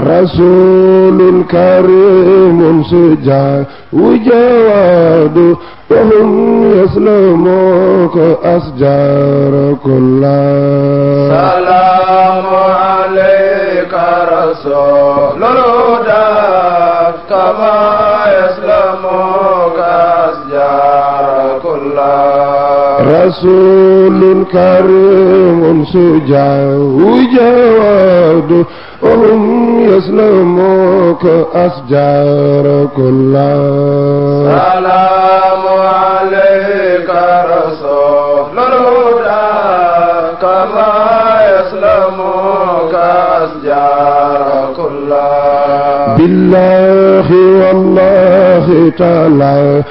رسول كريم سجى وجواد وهم يسلموك أشجار كلها. سلام عليك رسول الهدى كما يسلموك أشجار كلها. رسول كريم سجى وجواد وهم يسلموك أشجار كلها. سلام عليك رسول الهدى كما يسلموك أشجار كلها. بالله والله تعالى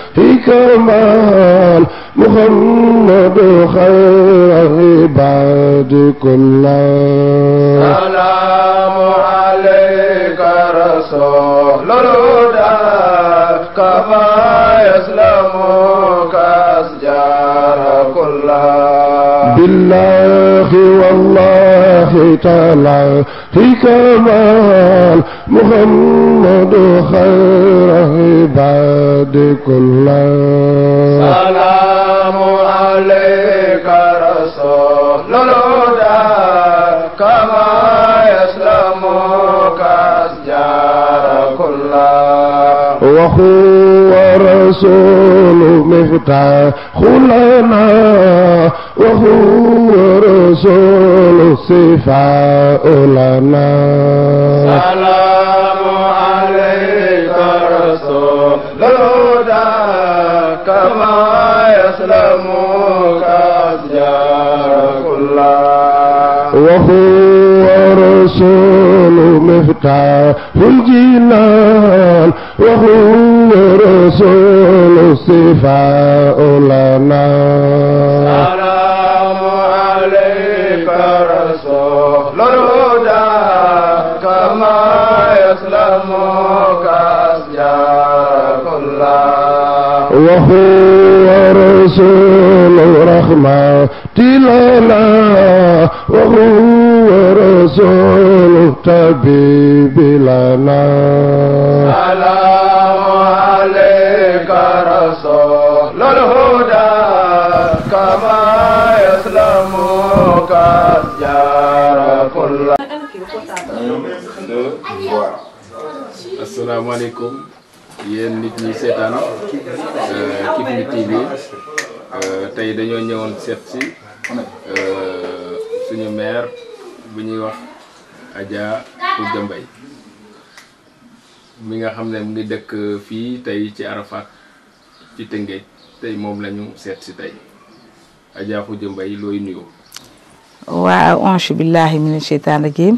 كمال محمد خير عباد كلها. سلام عليك رسول الهدى كما يسلموك أشجار كلها. بالله والله تعالى كمال محمد خير عباد كلها. سلام عليك رسول الهدى كما يسلموك أشجار كلها. وهو رسول مفتاح لنا وهو رسول صفاء لنا. سلام عليك رسول الهدى كما يسلموك أشجار كلها. وهو رسول مفتاح الجنان وهو رسول صفاء لنا. سلام عليك رسول الهدى كما يسلموك أشجار كلها. وهو رسول رحمة لنا وهو رسول طبيب لنا. سلام عليك رسول الهدى كما يسلموك أشجار كلها. asalaamaaleykum yéen nit ñi seetaan Kifne TV tey dañoo ñëwoon seet si suñu maire bu ñuy wax Adja Khoudia Mbaye mi nga xam ne mu ngi dëkk fii tey ci Arafat ci Tëngéej tey moom lañu seet si tey Adja Khoudia Mbaye looy nuyoo. waaw ange billahi mina sheytaan rajim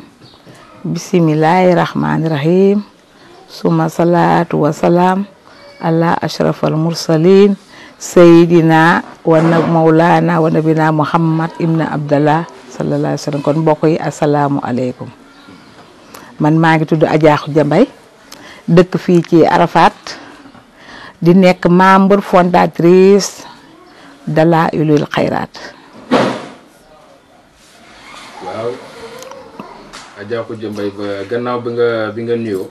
bisimilahi rahmani rahim suma salatu wasalaam ala ashrafal mursalin sayidina wa maulana wa nabina muhammad ibn abdallah sallallahu alayhi wa sallam. kon mbokk yi asalaamu aleykum man maa ngi tudd Adja Khoudia Mbaye dëkk fii ci Arafat di nekk membre fondatrice Dalaa'ilul Xayraat. waaw Adja Khoudia Mbaye ba gannaaw bi nga nuyoo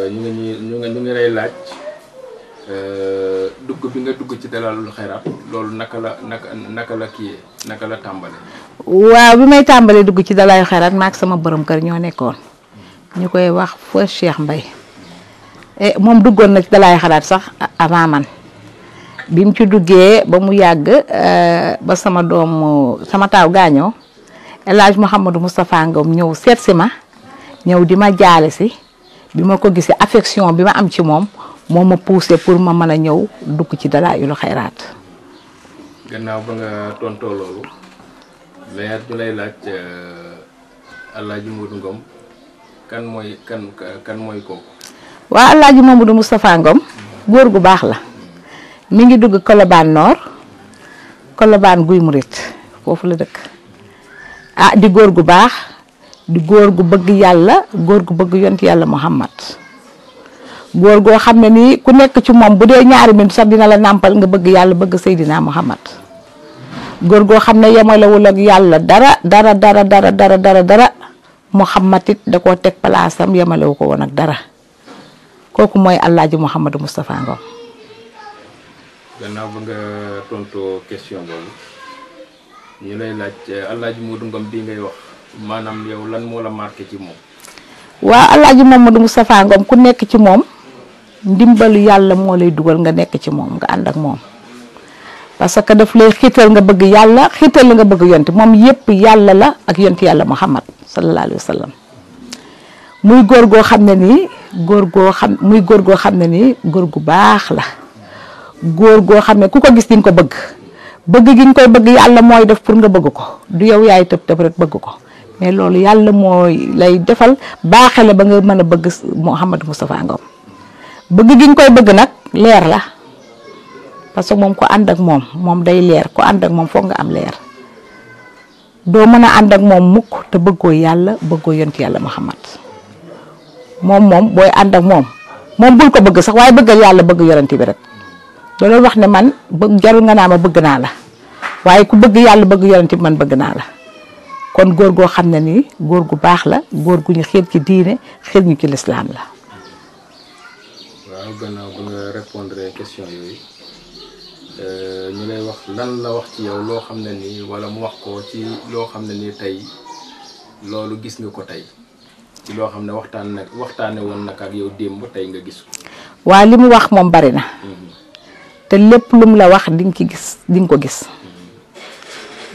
ñu ngi lay laaj dugg bi nga dugg ci Dalaa'ilul Xayraat loolu naka la tàmbale. waaw bi may tàmbalee dugg ci Dalaa'ilul Xayraat maak sama borom kër ñoo nekkoon ñu koy wax fa Cheikh Mbaye moom duggoon na ci Dalaa'ilul Xayraat sax avant man bi mu ci duggee ba mu yàgg ba sama taaw gaañoo El Hadj Mouhamadou Moustapha Ngom ñëw seet si ma ñëw di ma jaale si bi ma ko gisee affection bi ma am ci moom moo ma poussé pour ma mën a ñëw dugg ci Dalaa'ilul Xayraat. gannaaw ba nga tontoo loolu mais ñu lay laaj El Hadj Modou Ngom kan mooy kooku. waaw El Hadj Mouhamadou Moustapha Ngom góor gu baax la mi ngi dugg Colobane Nord Colobane Guy Murit foofu la dëkk. di góor gu baax di góor gu bëgg yàlla góor gu bëgg yont yàlla Muhammad góor goo xam ne nii ku nekk ci moom bu dee ñaari minute sax dina la nàmpal nga bëgg yàlla bëgg Seydina Muhammad góor goo xam ne yemalewul ak yàlla dara Muhammad it da koo teg palaasam yemalewu ko woon ak dara kooku mooy Alaaji Mouhamadou Moustapha Ngom. gannaaw ba nga tontoo question boobu ñu lay laaj Alaaji Modou Ngom bii ngay wax maanaam yow lan moo la marqué ci moom. waaw Alaaji Mouhamadou Moustapha Ngom ku nekk ci moom ndimbalu yàlla moo lay dugal nga nekk ci moom nga ànd ak moom parce que daf lay xiital nga bëgg yàlla xiital nga bëgg yonti moom yépp yàlla la ak yonti yàlla Muhammad sallallahu alayhi wa sallam muy góor goo xam ne nii góor goo xam ne nii góor gu baax la góor goo xam ne ku ko gis di nga ko bëgg gi nga koy bëgg yàlla mooy def pour nga bëgg ko du yow yaay tëb rek bëgg ko mais loolu yàlla mooy lay defal baaxe la ba nga mën a bëgg Mouhamadou Moustapha Ngom bëgg gi nga koy bëgg nag leer la parce que moom ko ànd ak moom day leer ko ànd ak moom foog nga am leer doo mën a ànd ak moom mukk te bëggoo yàlla bëggoo yonti yàlla Muhammad moom booy ànd ak moom bul ko bëgg sax waaye bëggal yàlla bëgg yonent bi rek loolu wax ne man jarul nga naa ma bëgg naa la waaye ku bëgg yàlla bëgg yonent bi man bëgg naa la kon góor goo xam ne nii góor gu baax la góor gu ñu xiir ci diine xiir ñu ci lislaam la. waaw gannaaw ba nga répondre question yooyu ñu lay wax lan la wax ci yow loo xam ne nii wala mu wax ko ci loo xam ne nii tey loolu gis nga ko tey ci loo xam ne waxtaane woon nag ak yow démb tey nga gis ko. waaw li mu wax moom bari na te lépp lu mu la wax di nga ko gis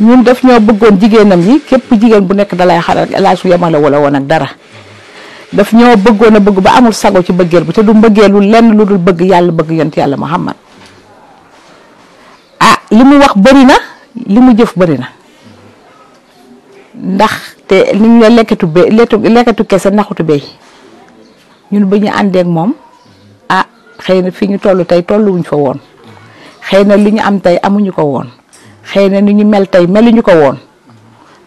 ñun daf ñoo bëggoon jigéenam yi képp jigéen bu nekk dalay xaral laaj su yemale wala woon ak dara daf ñoo bëggoon a bëgg ba amul sago ci bëggeel bu te du mbëggeelu lenn lu dul bëgg yàlla bëgg yonent yàlla Muhammad li mu wax bëri na li mu jëf bëri na ndax te li ñu lekkatu kese naxutu béy ñun ba ñu àndeek moom xëy na fi ñu toll tey tolluwuñ fa woon xëy na li ñu am tey amuñu ko woon xëy na ni ñu mel tey meluñu ko woon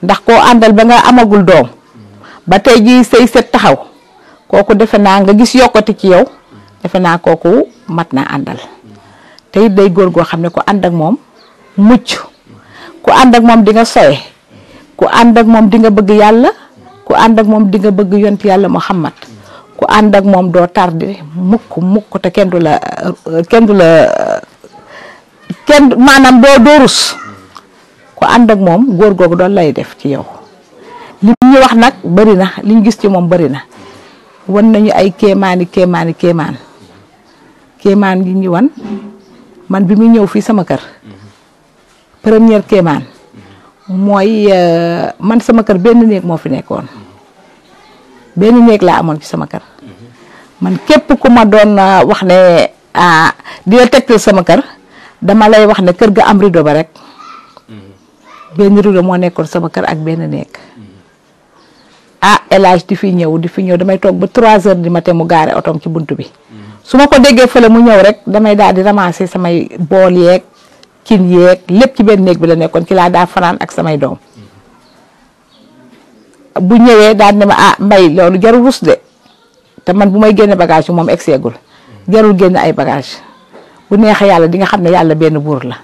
ndax koo àndal ba nga amagul doom ba tey ji say set taxaw kooku defe naa nga gis yokkati ci yow defe naa kooku mat naa àndal te it day góor goo xam ne ku ànd ak moom mucc ku ànd ak moom di nga sowe ku ànd ak moom di nga bëgg yàlla ku ànd ak moom di nga bëgg yont yàlla Muhammad ku ànd ak moom doo tardé mukk te kenn maanaam doo rus ku ànd ak moom góor googu doon lay def ci yow li ñu wax nag bëri na li ñu gis ci moom bëri na wan nañu ay kéemaan yi ñu wan man bi muy ñëw fii sama kër première kéemaan mooy man sama kër benn néeg moo fi nekkoon benn néeg laa amoon ci sama kër man képp ku ma doon wax ne di la tegtal sama kër dama lay wax ne kër ga am rideau ba rek benn rideau moo nekkoon sama kër ak benn néeg El Hadj di fi ñëw damay toog ba 3 heures du matin mu gaare otoom ci buntu bi su ma ko déggee fële mu ñëw rek damay daal di ramasser samay bool yeeg cin yeeg lépp ci benn néeg bi la nekkoon ci laa daa fanaan ak samay doom bu ñëwee daal ne ma mbay loolu jarul rus de te man bu may génne bagage moom egseegul jarul génne ay bagage bu neexee yàlla di nga xam ne yàlla benn buur la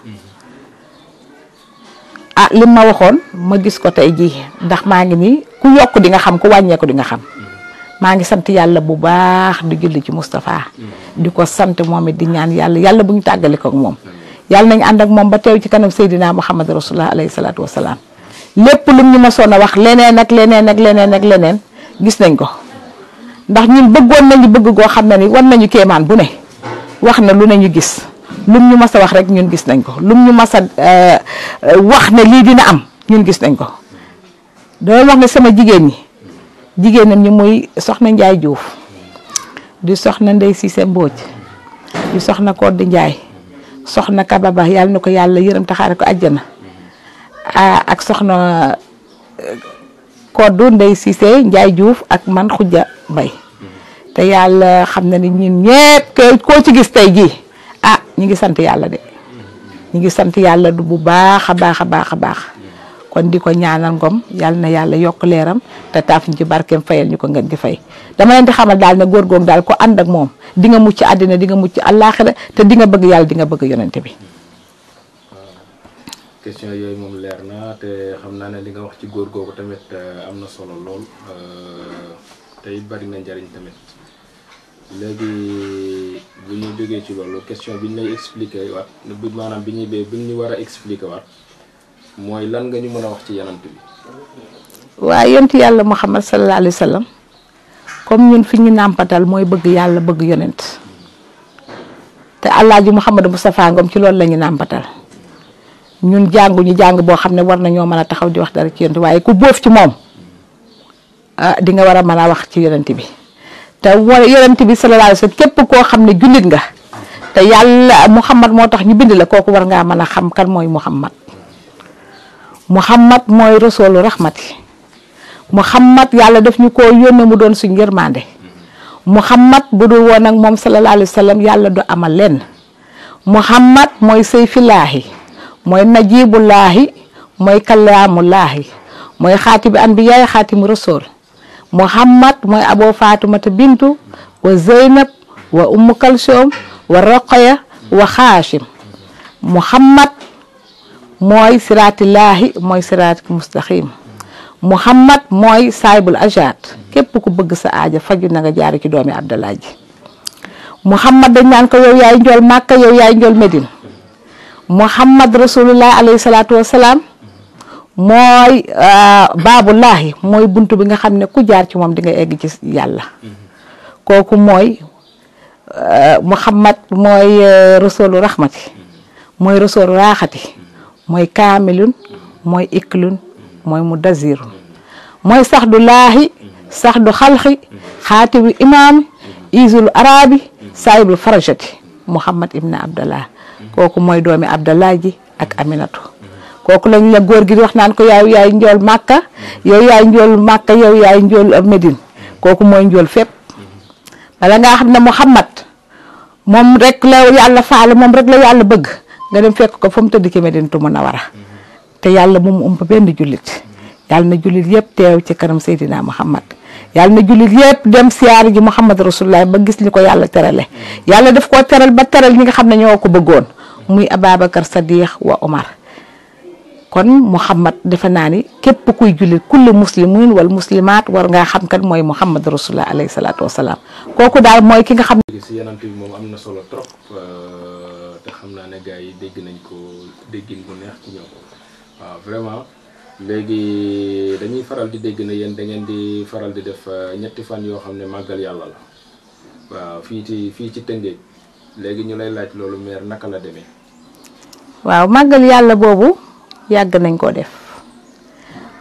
lim ma waxoon ma gis ko tey jii ndax maa ngi nii ku yokk di nga xam ku wàññeeku di nga xam maa ngi sant yàlla bu baax di julli ci Moustapha di ko sant moom it di ñaan yàlla bu ñu tàggale ko ak moom yàlla nañu ànd ak moom ba teew ci kanam Seydina Muhammad rasulullah alayhi salaatu wasalaam lépp lu ñu mësoon a wax leneen gis nañ ko ndax ñun bëggoon nañu bëgg goo xam ne ni wan nañu kéemaan bu ne wax na lu ne ñu gis lum ñu mas a wax rek ñun gis nañ ko lum ñu mas a wax ne lii dina am ñun gis nañ ko dama wax ne sama jigéenam ñi muy soxna Njaay Juuf di soxna Ndey Siise Mbooj di soxna Koddi Njaay soxna Kababa yàlla na ko yàlla yërëm taxaare ko àjjana ak soxna Koddu Ndey Siise Njaay Juuf ak man Xujja Mbay te yàlla xam na ni ñun ñépp koo ci gis tey jii ñu ngi sant yàlla de ñu ngi sant yàlla du bu baax a baax kon di ko ñaanal Ngom yàlla na yàlla yokk leeram te taaf ñu ci barkeem fayal ñu ko ngeen di fay dama leen di xamal daal ne góor googu daal ko ànd ak moom di nga mucc àddina di nga mucc àllaaxira te di nga bëgg yàlla di nga bëgg yonente bi question yooyu moom leer na te xam naa ne li nga wax ci góor googu tamit am na solo lool te it bari na njariñ tamit léegi bu ñu jógee ci loolu question bi ñu lay expliquer waat maanaam bi ñu war a expliquer waat mooy lan nga ñu mën a wax ci yonent bi. waaw yonent yàlla Muhammad sallallahu alayhi wa sallam comme ñun fi ñu nàmpatal mooy bëgg yàlla bëgg yonent te Alaaji Mouhamadou Moustapha Ngom ci loolu la ñu nàmpatal ñun jànguñu jàng boo xam ne war nañoo mën a taxaw di wax dara ci yonent waaye ku boof ci moom di nga war a mën a wax ci yonent bi te yonent bi sallallahu alayhi wa sallam képp koo xam ne jullit nga te yàlla Muhammad moo tax ñu bind la kooku war ngaa mën a xam kan mooy Muhammad mooy rasoolu rahmati Muhammad yàlla daf ñu ko yónnee mu doon suñu yërmande Muhammad bu dul woon ak moom sallallahu alayhi wa sallam yàlla du amal lenn Muhammad mooy sayfillaahi mooy najibullaahi mooy kalaamullaahi mooy xaatibi anbiyaay xaatimu rasool Muhammad mooy aboo Fatumata bintu wa Zeynab wa Ummu Kalsoom wa Roqaya wa Xaashim Muhammad mooy siraatillaahi mooy siraat mustaqim Muhammad mooy saybul ajaat képp ku bëgg sa aaja faju na nga jaari ci doomi Abdallah ji Muhammad dañ naan ko yow yaay njool Màkka yow yaay njool Medine Muhammad rasulullah alayhi salaatu wasalaam mooy baabullaahi mooy buntu bi nga xam ne ku jaar ci moom di nga egg ci yàlla kooku mooy Muhammad mooy rasulu rahmati mooy rasulu raaxati mooy kaamilun mooy iklun mooy mudazirun mooy saxdu laahi saxdu xalxi xaatibu imaami isul arabi saayibul farajati Muhammad ibn Abdallah kooku mooy doomi Abdallah ji ak Aminatu kooku lañ la góor gi di wax naan ko yaay njool Màkka yow yaay njool Màkka yow yaay njool Medine kooku mooy njool fépp bala ngaa xam ne Muhammad moom rek la yàlla faale moom rek la yàlla bëgg nga dem fekk ko fa mu tëdd ci Medinatu Munawara te yàlla moom ump benn jullit yàlla na jullit yëpp teew ci kanam Seydina Muhammad yàlla na jullit yëpp dem siyaar ji Muhammad rasulullah ba gis li ko yàlla terale yàlla daf koo teral ba teral ñi nga xam ne ñoo ko bëggoon muy Ababacar Sadiq wa Omar kon Muhammad defe naa ni képp kuy jullit kulli muslimin wal muslimaat war ngaa xam kan mooy Muhammad rasulullah alayhi salaatu wasalaam kooku daal mooy ki nga xam ne si yonent bi moom am na solo trop te xam naa ne gars yi dégg nañ ko déggin bu neex ci ñoom waaw vraiment léegi dañuy faral di dégg ne yéen da ngeen di faral di def ñetti fan yoo xam ne màggal yàlla la waaw fii ci Tëngéej léegi ñu lay laaj loolu meer naka la demee. waaw màggal yàlla boobu yàgg nañ koo def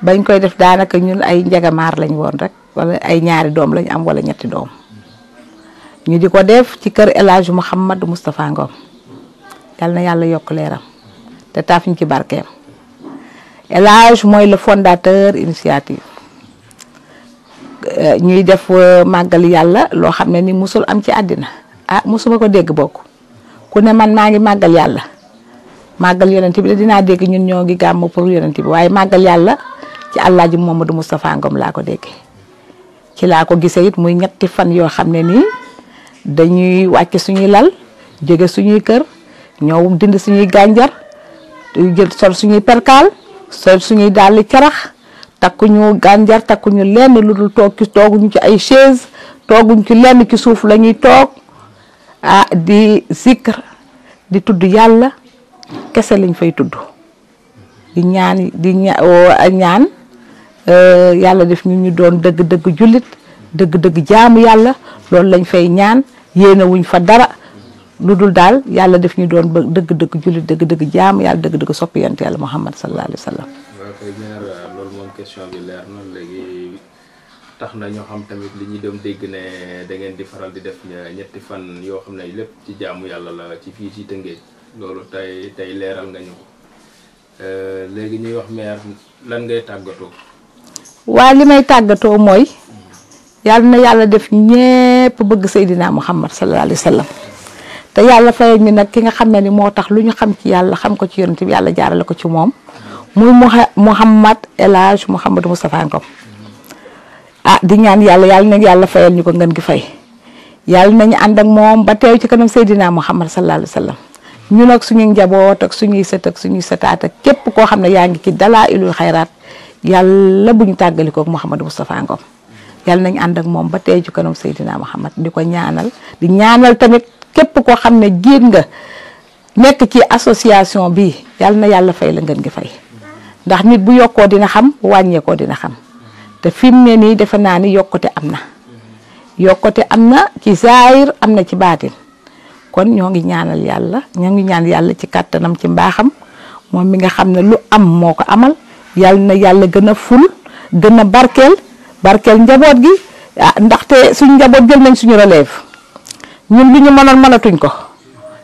bañ koy def daanaka ñun ay njagamaar lañ woon rek wala ay ñaari doom lañ am wala ñetti doom ñu di ko def ci kër El Hadj Mouhamadou Moustapha Ngom yal na yàlla yokk leeram te taaf ñu ci barkeem El Hadj mooy le fondateur initiative ñuy def màggal yàlla loo xam ne ni musul am ci àddina musuma ko dégg bokk ku ne man maa ngi màggal yàlla màggal yonent bi dinaa dégg ñun ñoo ngi gàmm pour yonent bi waaye màggal yàlla ci Alaaji Mouhamadou Moustapha Ngom laa ko dégg ci laa ko gisee it muy ñetti fan yoo xam ne nii dañuy wàcc suñuy lal jóge suñuy kër ñëw dind suñuy gànjar jël sol suñuy perkaal sol suñuy dàlli carax takkuñu gànjar takkuñu lenn lu dul tooguñu ci ay chaise tooguñu ci lenn ci suuf la ñuy toog di zikr di tudd yàlla kese lañ fay tudd di ñaan yàlla def ñu doon dëgg-dëgg jullit dëgg-dëgg jaamu yàlla loolu lañ fay ñaan yéene wuñ fa dara lu dul daal yàlla def ñu doon dëgg-dëgg jullit dëgg-dëgg jaamu yàlla dëgg-dëgg soppi yonent yàlla Muhammad sallallahu alayhi wa sallam. waaw kay meer loolu moom question bi leer na léegi tax na ñoo xam tamit li ñuy dem dégg ne da ngeen di faral di def ñetti fan yoo xam ne lépp ci jaamu yàlla la ci fii ci Tëngéej loolu tey leeral nga ñu ko léegi ñuy wax meer lan ngay tàggatoo. waa li may tàggatoo mooy yàlla na yàlla def ñépp bëgg Seydina Muhammad sallallahu alayhi wa sallam te yàlla fayal ñu nag ki nga xam ne ni moo tax lu ñu xam ci yàlla xam ko ci yonent bi yàlla jaarale ko ci moom muy Muhammad El Hadj Mouhamadou Moustapha Ngom di ñaan yàlla na yàlla fayal ñu ko ngeen gi fay yàlla nañu ànd ak moom ba teew ci kanam Seydina Muhammad sallallahu alayhi wa sallam ñun ak suñu njaboot ak suñuy sët ak suñuy sëtaat ak képp koo xam ne yaa ngi ci Dalaa'ilul Xayraat yàlla buñu tàggalikook Mouhamadou Moustapha Ngom yàlla nañ ànd ak moom ba tey ci kanam Seydina Mouhamad di ko ñaanal di ñaanal tamit képp koo xam ne jiit nga nekk ci association bi yàlla na yàlla fay la ngeen gi fay ndax nit bu yokkoo dina xam wàññeekoo dina xam te fi mu ne nii defe naa ni yokkute am na ci zaahir am na ci baatin kon ñoo ngi ñaan yàlla ci kàttanam ci mbaaxam moom mi nga xam ne lu am moo ko amal yàlla na yàlla gën a ful gën a barkeel njaboot gi ndaxte suñ njaboot jël nañ suñu relève ñun lu ñu mënoon mënatuñ ko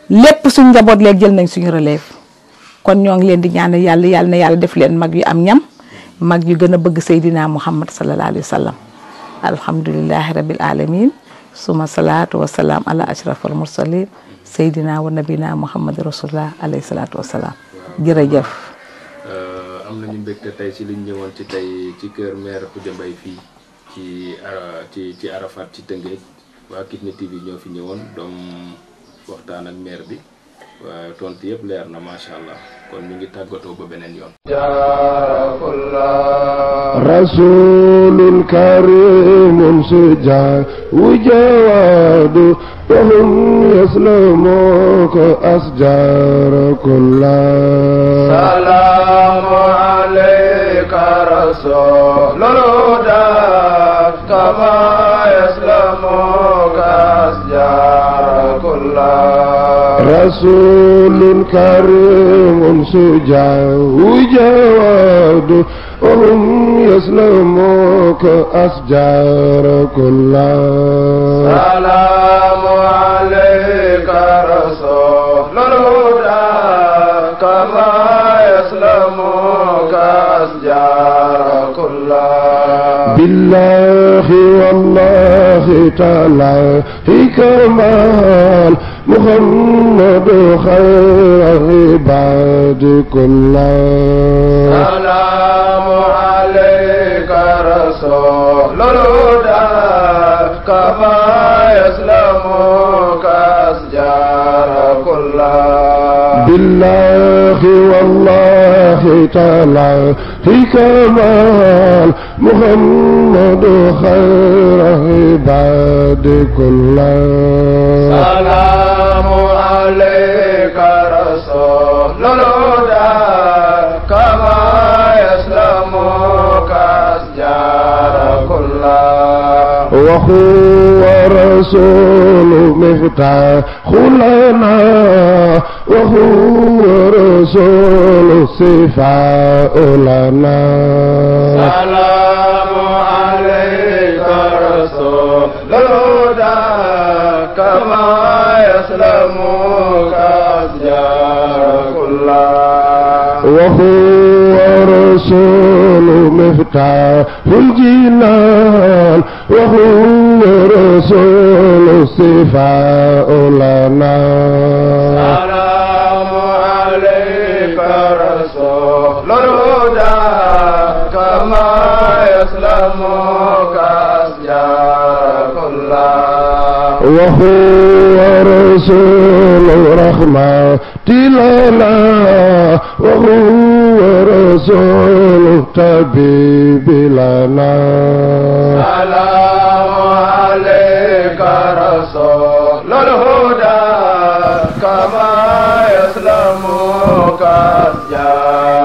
lépp suñ njaboot léegi jël nañ suñu relève kon ñoo ngi leen di ñaanal yàlla na yàlla def leen mag yu am ñam mag yu gën a bëgg Seydina Muhammad sallallahu alayhi wa sallam alhamdulillahi rabbil alamin suma salaatu wasalaam ala ashrafal mursalin Seydina wa nabina Muhammad rasulullah alayhi salaatu wasalaam jërëjëf. am nañu mbégte tey ci liñ ñëwoon ci tey ci kër maire Khoudia Mbaye fii ci Arafat ci Tëngéej waa Kifne TV ñoo fi ñëwoon doom waxtaan ak maire bi waaye tontu yëpp leer na macha allah kon ñu ngi tàggatoo ba beneen yoon. rasulun karimun suja wujawadu wahum yaslamuka asjar kullah. Salaamu alayka rasulul huda kama yaslamuka asjar kullah. رسول كريم سجاع جواد وهم يسلموك أشجار كلها. سلام عليك رسول الهدى كما يسلموك أشجار كلها. بالله والله تعالى في كمال محمد خير عباد كلها. سلام عليك رسول الهدى كما يسلمك أشجار كلها. بالله والله تعالى في كمال محمد خير عباد كلها. سلام عليك رسول الهدى كما يسلمك أشجار كلها. وهو رسول مفتاح لنا وهو رسول صفاء لنا. سلام عليك رسول الهدى كما يسلمك أشجار كلها. وهو رسول مفتاح الجنان وهو رسول صفاء لنا. سلام عليك رسول الهدى كما يسلمك أشجار كلها. وهو رسول رحمة لنا وهو رسول طبيب لنا. سلام عليك رسول الهدى كما يسلمك أشجار